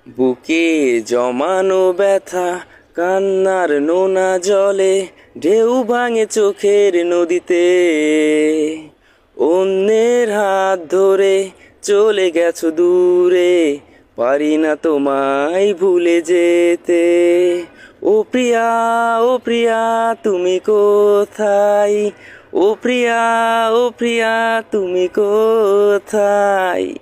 বুকে জমানো ব্যথা কান্নার নোনা জলে ঢেউ ভাঙে চোখের নদীতে। অন্যের হাত ধরে চলে গেছো দূরে, পারি না তোমায় ভুলে যেতে। ও প্রিয়া, ও প্রিয়া, তুমি কোথায়? ও প্রিয়া, ও প্রিয়া, তুমি কোথায়?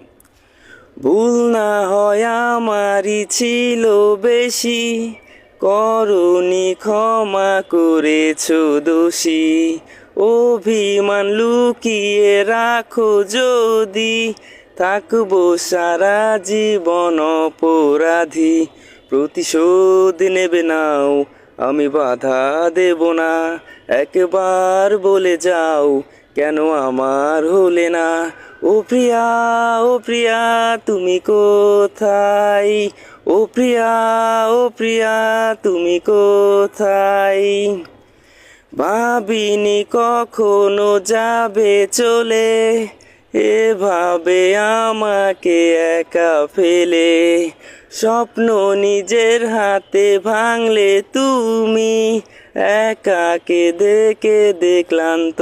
ভুল না হয় আমারই ছিল বেশি, করনি ক্ষমা করেছো দোষী। অভিমান লুকিয়ে রাখো যদি, থাকবো সারা জীবন অপরাধী। প্রতিশোধ নেবে নাও, আমি বাধা দেব না। একবার বলে যাও, কেন আমার হলে না? ও প্রিয়া, ও প্রিয়া, তুমি কোথায়? ও প্রিয়া, ও প্রিয়া, তুমি কোথায়? ভাবিনি কখনো যাবে চলে, এভাবে আমাকে একা ফেলে। স্বপ্ন নিজের হাতে ভাঙলে তুমি, একা কেঁদে কেঁদে ক্লান্ত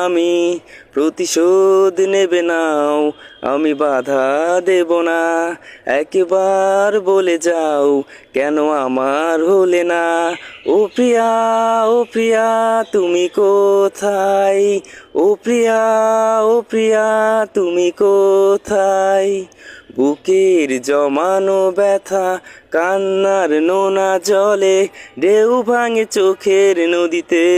আমি। প্রতিশোধ নেবে নাও, আমি বাধা দেব না। একবার বলে যাও, কেন আমার হলে না? ও প্রিয়া, ও প্রিয়া, তুমি কোথায়? ও প্রিয়া, ও প্রিয়া, তুমি কোথায়? বুকের জমানো ব্যথা কান্নার নোনা জলে ঢেউ ভাঙে চোখের নদীতে।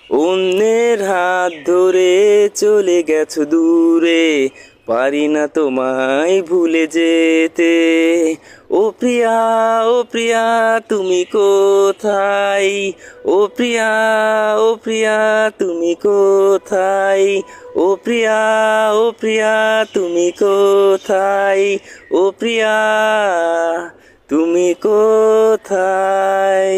অন্যের হাত ধরে চলে গেছো দূরে, পারি না তোমায় ভুলে যেতে। ও প্রিয়া, ও প্রিয়া, তুমি কোথায়? ও প্রিয়া, ও প্রিয়া, তুমি কোথায়? ও প্রিয়া, ও প্রিয়া, তুমি কোথায়? ও প্রিয়া, তুমি কোথায়?